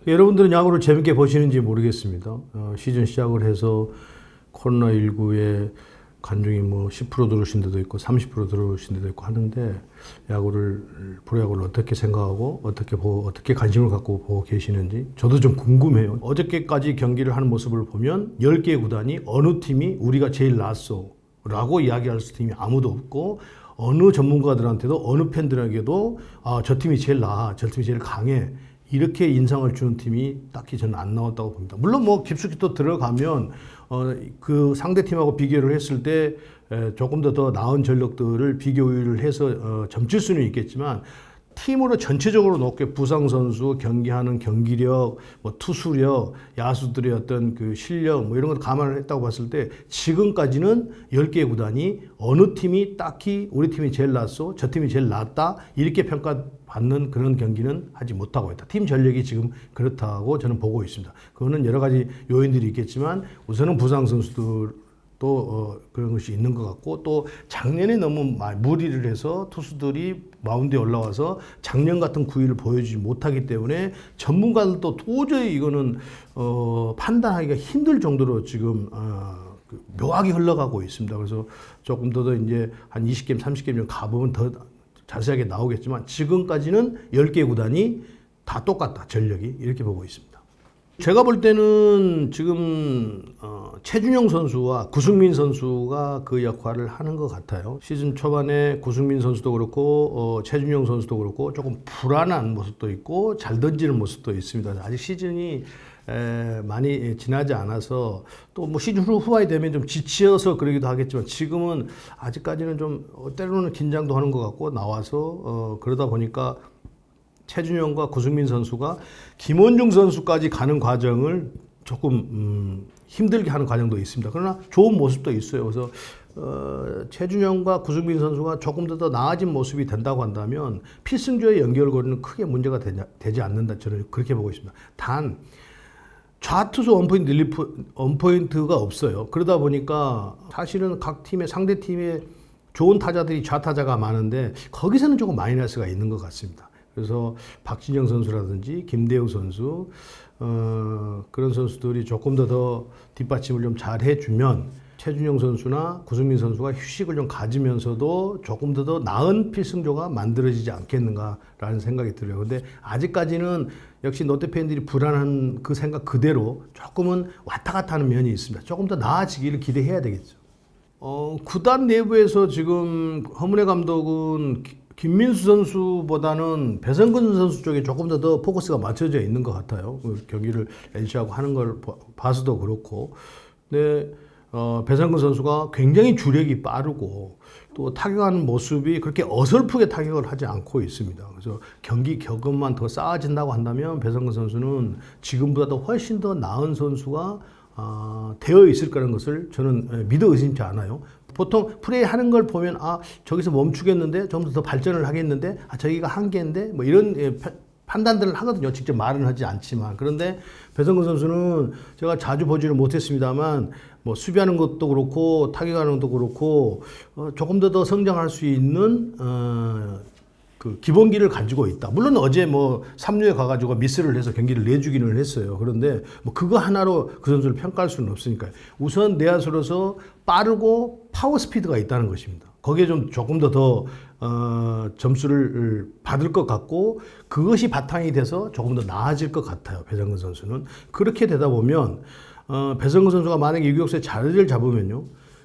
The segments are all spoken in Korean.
여러분들은 야구를 재밌게 보시는지 모르겠습니다. 시즌 시작을 해서 코로나19에 관중이 뭐 10% 들어오신 데도 있고 30% 들어오신 데도 있고 하는데 프로야구를 어떻게 생각하고 어떻게 관심을 갖고 보고 계시는지 저도 좀 궁금해요. 어저께까지 경기를 하는 모습을 보면 10개 구단이 어느 팀이 우리가 제일 낫소 라고 이야기할 팀이 아무도 없고 어느 전문가들한테도 어느 팬들에게도 저 팀이 제일 나아, 저 팀이 제일 강해 이렇게 인상을 주는 팀이 딱히 저는 안 나왔다고 봅니다. 물론 뭐 깊숙이 또 들어가면 그 상대 팀하고 비교를 했을 때 조금 더 나은 전력들을 비교를 해서 점칠 수는 있겠지만 팀으로 전체적으로 높게 부상 선수, 경기하는 경기력, 뭐 투수력, 야수들의 어떤 그 실력 뭐 이런 걸 감안을 했다고 봤을 때 지금까지는 10개 구단이 어느 팀이 딱히 우리 팀이 제일 낫소, 저 팀이 제일 낫다 이렇게 평가받는 그런 경기는 하지 못하고 있다. 팀 전력이 지금 그렇다고 저는 보고 있습니다. 그거는 여러 가지 요인들이 있겠지만 우선은 부상 선수들 또 그런 것이 있는 것 같고 또 작년에 너무 무리를 해서 투수들이 마운드에 올라와서 작년 같은 구위를 보여주지 못하기 때문에 전문가들도 도저히 이거는 판단하기가 힘들 정도로 지금 묘하게 흘러가고 있습니다. 그래서 조금 더 이제 한 20게임, 30게임 좀 가보면 더 자세하게 나오겠지만 지금까지는 10개 구단이 다 똑같다. 전력이 이렇게 보고 있습니다. 제가 볼 때는 지금 최준용 선수와 구승민 선수가 그 역할을 하는 것 같아요. 시즌 초반에 구승민 선수도 그렇고 최준용 선수도 그렇고 조금 불안한 모습도 있고 잘 던지는 모습도 있습니다. 아직 시즌이 많이 지나지 않아서 또 뭐 시즌 후반이 되면 좀 지쳐서 그러기도 하겠지만 지금은 아직까지는 좀 때로는 긴장도 하는 것 같고 나와서 그러다 보니까 최준용과 구승민 선수가 김원중 선수까지 가는 과정을 조금 힘들게 하는 과정도 있습니다. 그러나 좋은 모습도 있어요. 그래서 최준용과 구승민 선수가 조금 더 나아진 모습이 된다고 한다면 필승조의 연결고리는 크게 문제가 되지 않는다. 저는 그렇게 보고 있습니다. 단 좌투수 원포인트 릴리프 원포인트가 없어요. 그러다 보니까 사실은 각 팀의 상대 팀의 좋은 타자들이 좌타자가 많은데 거기서는 조금 마이너스가 있는 것 같습니다. 그래서 박진영 선수라든지 김대우 선수 그런 선수들이 조금 더 뒷받침을 좀 잘 해주면 최준용 선수나 구승민 선수가 휴식을 좀 가지면서도 조금 더 나은 필승조가 만들어지지 않겠는가라는 생각이 들어요. 근데 아직까지는 역시 롯데 팬들이 불안한 그 생각 그대로 조금은 왔다 갔다 하는 면이 있습니다. 조금 더 나아지기를 기대해야 되겠죠. 구단 내부에서 지금 허문회 감독은 김민수 선수보다는 배성근 선수 쪽에 조금 더 포커스가 맞춰져 있는 것 같아요. 그 경기를 NC하고 하는 걸 봐서도 그렇고. 근데 배성근 선수가 굉장히 주력이 빠르고 또 타격하는 모습이 그렇게 어설프게 타격을 하지 않고 있습니다. 그래서 경기 경험만 더 쌓아진다고 한다면 배성근 선수는 지금보다도 훨씬 더 나은 선수가 되어 있을 거라는 것을 저는 믿어 의심치 않아요. 보통 플레이 하는 걸 보면 저기서 멈추겠는데 좀 더 발전을 하겠는데 저기가 한계인데 뭐 이런 판단들을 하거든요. 직접 말은 하지 않지만. 그런데 배성근 선수는 제가 자주 보지는 못했습니다만 뭐 수비하는 것도 그렇고 타격하는 것도 그렇고 조금 더 성장할 수 있는 그 기본기를 가지고 있다. 물론 어제 뭐 3루에 가가지고 미스를 해서 경기를 내주기는 했어요. 그런데 뭐 그거 하나로 그 선수를 평가할 수는 없으니까요. 우선 내야수로서 빠르고 파워 스피드가 있다는 것입니다. 거기에 좀 조금 더 점수를 받을 것 같고 그것이 바탕이 돼서 조금 더 나아질 것 같아요. 배성근 선수는. 그렇게 되다 보면 배성근 선수가 만약에 유격수의 자리를 잡으면요.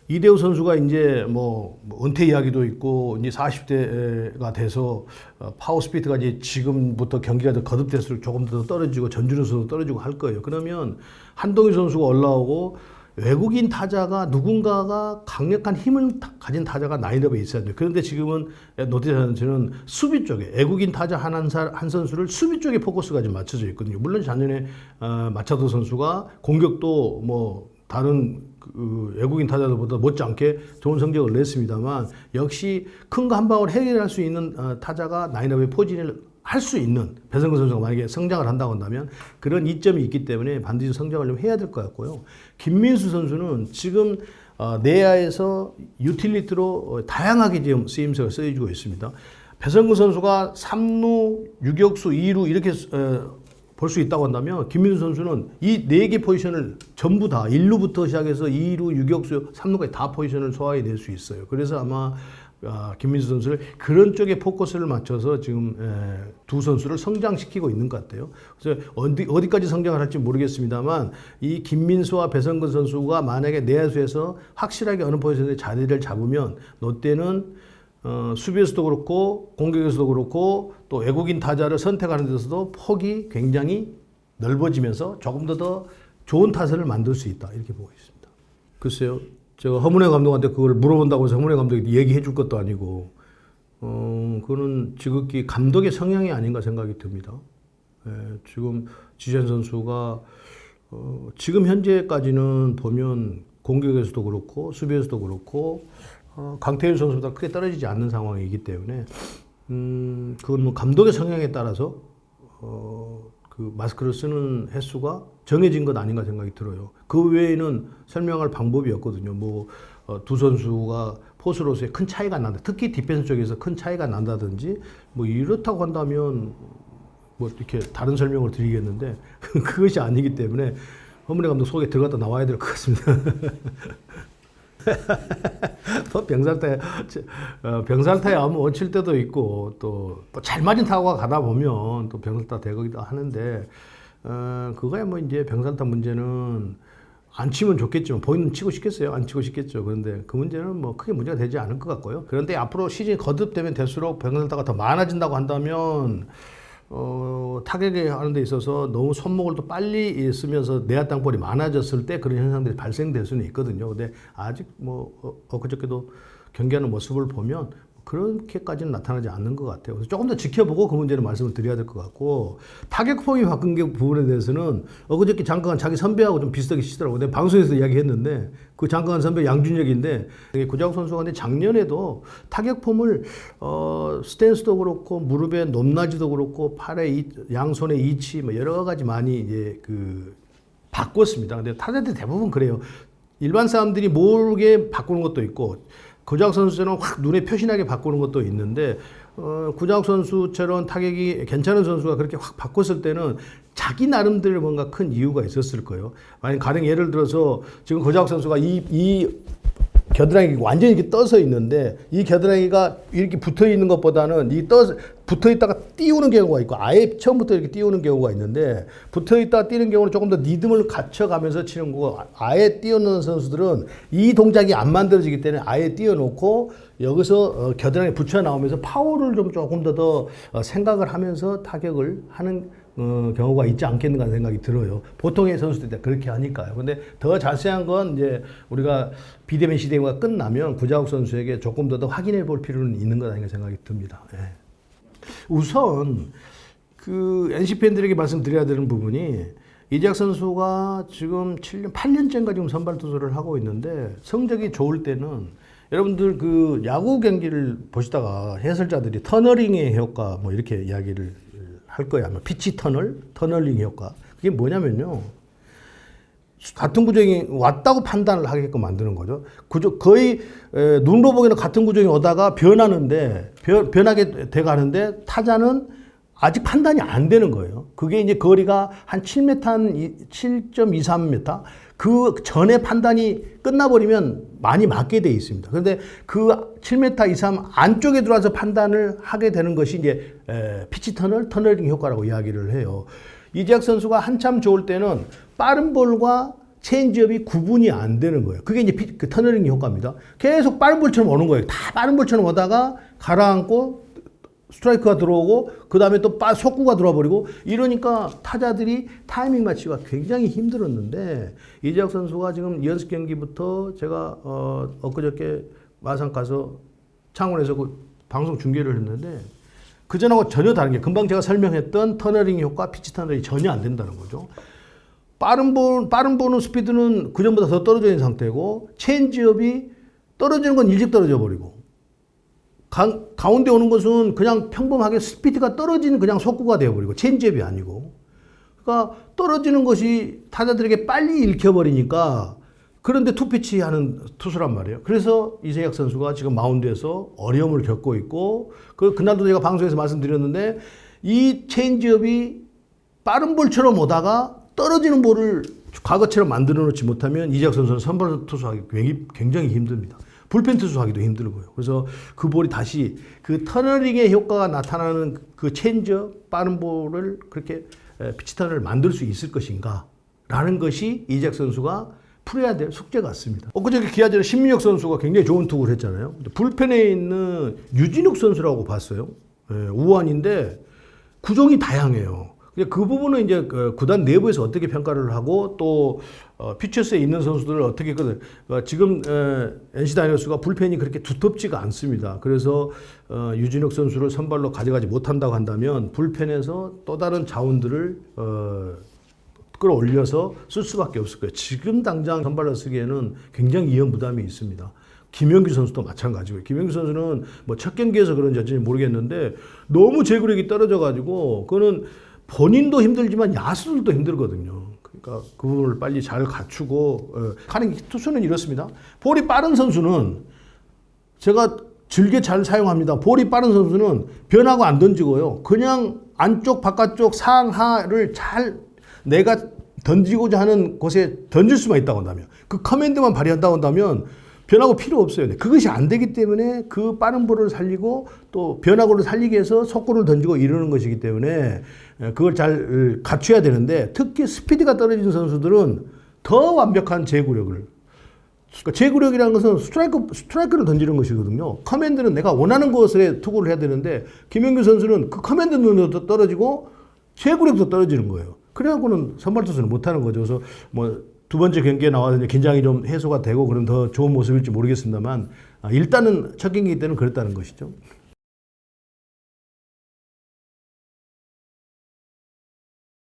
이대호 선수가 이제 뭐 은퇴 이야기도 있고 이제 40대가 돼서 파워 스피드가 이제 지금부터 경기가 더 거듭될수록 조금 더 떨어지고 전준우 선수도 떨어지고 할 거예요. 그러면 한동희 선수가 올라오고 외국인 타자가 누군가가 강력한 힘을 가진 타자가 라인업에 있어야 돼요. 그런데 지금은 롯데자이언츠는 수비 쪽에 외국인 타자 한 선수를 수비 쪽에 포커스가 좀 맞춰져 있거든요. 물론 작년에 마차도 선수가 공격도 뭐 다른 그 외국인 타자들보다 못지않게 좋은 성적을 냈습니다만 역시 큰 거 한 방울 해결할 수 있는 타자가 라인업에 포진을 할 수 있는 배성근 선수가 만약에 성장을 한다고 한다면 그런 이점이 있기 때문에 반드시 성장을 좀 해야 될 것 같고요. 김민수 선수는 지금 내야에서 유틸리티로 다양하게 지금 쓰임새가 쓰여지고 있습니다. 배성근 선수가 3루, 유격수, 2루 이렇게 볼 수 있다고 한다면 김민수 선수는 이 4개 포지션을 전부 다 1루부터 시작해서 2루, 유격수, 3루까지 다 포지션을 소화해낼 수 있어요. 그래서 아마 김민수 선수를 그런 쪽에 포커스를 맞춰서 지금 두 선수를 성장시키고 있는 것 같아요. 그래서 어디까지 성장을 할지 모르겠습니다만 이 김민수와 배성근 선수가 만약에 내야수에서 확실하게 어느 포지션에 자리를 잡으면 롯데는 수비에서도 그렇고 공격에서도 그렇고 또 외국인 타자를 선택하는 데서도 폭이 굉장히 넓어지면서 조금 더 좋은 타선을 만들 수 있다 이렇게 보고 있습니다. 글쎄요. 제가 허문회 감독한테 그걸 물어본다고 해서 허문회 감독이 얘기해 줄 것도 아니고 그거는 지극히 감독의 성향이 아닌가 생각이 듭니다. 지금 지젠 선수가 지금 현재까지는 보면 공격에서도 그렇고 수비에서도 그렇고 강태일 선수보다 크게 떨어지지 않는 상황이기 때문에 그건 뭐 감독의 성향에 따라서 그 마스크를 쓰는 횟수가 정해진 것 아닌가 생각이 들어요. 그 외에는 설명할 방법이 없거든요. 뭐 두 선수가 포수로서의 큰 차이가 난다. 특히 디펜스 쪽에서 큰 차이가 난다든지 뭐 이렇다고 한다면 뭐 이렇게 다른 설명을 드리겠는데 그것이 아니기 때문에 허문회 감독 속에 들어갔다 나와야 될 것 같습니다. 또 병살타에 아무 얹힐 때도 있고 또 잘 맞은 타구가 가다 보면 또 병살타 되기도 하는데 그거야 뭐 이제 병살타 문제는 안 치면 좋겠지만 본인은 치고 싶겠어요? 안 치고 싶겠죠. 그런데 그 문제는 뭐 크게 문제가 되지 않을 것 같고요. 그런데 앞으로 시즌이 거듭되면 될수록 병살타가 더 많아진다고 한다면 타격에 하는 데 있어서 너무 손목을 또 빨리 쓰면서 내야 땅볼이 많아졌을 때 그런 현상들이 발생될 수는 있거든요. 근데 아직 뭐 그저께도 경기하는 모습을 보면 그렇게까지는 나타나지 않는 것 같아요. 그래서 조금 더 지켜보고 그 문제는 말씀을 드려야 될 것 같고 타격 폼이 바뀐 게 부분에 대해서는 그저께 잠깐 자기 선배하고 좀 비슷하게 치더라고요. 내가 방송에서 이야기했는데 그 잠깐 선배 양준혁인데 구자욱 선수가 근데 작년에도 타격 폼을 스탠스도 그렇고 무릎의 높낮이도 그렇고 팔의 양손의 이치 뭐 여러 가지 많이 이제 그 바꿨습니다. 근데 타자들 대부분 그래요. 일반 사람들이 모르게 바꾸는 것도 있고 구자욱 선수처럼 확 눈에 표시나게 바꾸는 것도 있는데 구자욱 선수처럼 타격이 괜찮은 선수가 그렇게 확 바꿨을 때는 자기 나름대로 뭔가 큰 이유가 있었을 거예요. 만약 가령 예를 들어서 지금 구자욱 선수가 이 겨드랑이 완전히 이렇게 떠서 있는데 이 겨드랑이가 이렇게 붙어 있는 것보다는 붙어 있다가 띄우는 경우가 있고 아예 처음부터 이렇게 띄우는 경우가 있는데 붙어 있다가 띄는 경우는 조금 더 리듬을 갖춰가면서 치는 거고 아예 띄워놓는 선수들은 이 동작이 안 만들어지기 때문에 아예 띄워놓고 여기서 겨드랑이 붙여 나오면서 파워를 좀 조금 더 생각을 하면서 타격을 하는 경우가 있지 않겠는가 생각이 들어요. 보통의 선수들 그렇게 하니까요. 근데 더 자세한 건 이제 우리가 비대면 시대가 끝나면 구자욱 선수에게 조금 더 확인해 볼 필요는 있는 것 아닌가 생각이 듭니다. 예. 우선 그 NC 팬들에게 말씀드려야 되는 부분이 이재학 선수가 지금 8년째인가 지금 선발 투수를 하고 있는데 성적이 좋을 때는 여러분들 그 야구 경기를 보시다가 해설자들이 터너링의 효과 뭐 이렇게 이야기를 할 거야. 아마 피치 터널링 효과. 그게 뭐냐면요. 같은 구종이 왔다고 판단을 하게끔 만드는 거죠. 거의 눈으로 보기에는 같은 구종이 오다가 변하게 돼 가는데 타자는 아직 판단이 안 되는 거예요. 그게 이제 거리가 한 7m, 한 7.23m 그 전에 판단이 끝나버리면 많이 맞게 돼 있습니다. 그런데 그 7m 이상 안쪽에 들어와서 판단을 하게 되는 것이 이제 피치 터널링 효과라고 이야기를 해요. 이재학 선수가 한참 좋을 때는 빠른 볼과 체인지업이 구분이 안 되는 거예요. 그게 이제 그 터널링 효과입니다. 계속 빠른 볼처럼 오는 거예요. 다 빠른 볼처럼 오다가 가라앉고 스트라이크가 들어오고 그 다음에 또 속구가 들어와 버리고 이러니까 타자들이 타이밍 맞추기가 굉장히 힘들었는데 이재학 선수가 지금 연습 경기부터 제가 엊그저께 마산 가서 창원에서 그 방송 중계를 했는데 그전하고 전혀 다른 게 금방 제가 설명했던 터널링 효과 피치 터널이 전혀 안 된다는 거죠. 빠른 볼은 스피드는 그전보다 더 떨어져 있는 상태고 체인지업이 떨어지는 건 일찍 떨어져 버리고 가운데 오는 것은 그냥 평범하게 스피드가 떨어지는 그냥 속구가 되어버리고 체인지업이 아니고 그러니까 떨어지는 것이 타자들에게 빨리 읽혀버리니까 그런데 투피치 하는 투수란 말이에요. 그래서 이재학 선수가 지금 마운드에서 어려움을 겪고 있고 그날도 제가 방송에서 말씀드렸는데 이 체인지업이 빠른 볼처럼 오다가 떨어지는 볼을 과거처럼 만들어 놓지 못하면 이재학 선수는 선발 투수하기 굉장히 힘듭니다. 불펜 투수하기도 힘들고요. 그래서 그 볼이 다시 그 터널링의 효과가 나타나는 그 체인지업 빠른 볼을 그렇게 피치턴을 만들 수 있을 것인가 라는 것이 이재학 선수가 풀어야 될 숙제 같습니다. 엊그저께 기아전에 신민혁 선수가 굉장히 좋은 투구를 했잖아요. 불펜에 있는 유진욱 선수라고 봤어요. 우완인데 구종이 다양해요. 그 부분은 이제 구단 내부에서 어떻게 평가를 하고 또 피처스에 있는 선수들을 어떻게 했거든. 지금 NC 다이노스가 불펜이 그렇게 두텁지가 않습니다. 그래서 유진혁 선수를 선발로 가져가지 못한다고 한다면 불펜에서 또 다른 자원들을 끌어올려서 쓸 수밖에 없을 거예요. 지금 당장 선발로 쓰기에는 굉장히 위험 부담이 있습니다. 김영규 선수도 마찬가지고요. 김영규 선수는 뭐 첫 경기에서 그런지 어쩐지 모르겠는데 너무 제구력이 떨어져가지고 그거는 본인도 힘들지만 야수들도 힘들거든요. 그러니까 그 부분을 빨리 잘 갖추고 하는 투수는 이렇습니다. 볼이 빠른 선수는 제가 즐겨 잘 사용합니다. 볼이 빠른 선수는 변하고 안 던지고요. 그냥 안쪽 바깥쪽 상하를 잘 내가 던지고자 하는 곳에 던질 수만 있다고 한다면 그 커맨드만 발휘한다고 한다면 변화구 필요 없어요. 그것이 안 되기 때문에 그 빠른 볼을 살리고 또 변화구를 살리기 위해서 속구를 던지고 이러는 것이기 때문에 그걸 잘 갖춰야 되는데 특히 스피드가 떨어진 선수들은 더 완벽한 제구력을 그러니까 제구력이라는 것은 스트라이크를 던지는 것이거든요. 커맨드는 내가 원하는 곳에 투구를 해야 되는데 김영규 선수는 그 커맨드 눈도 떨어지고 제구력도 떨어지는 거예요. 그래갖고는 선발 투수는 못하는 거죠. 그래서 뭐 두 번째 경기에 나와서 긴장이 좀 해소가 되고 그럼 더 좋은 모습일지 모르겠습니다만 일단은 첫 경기 때는 그랬다는 것이죠.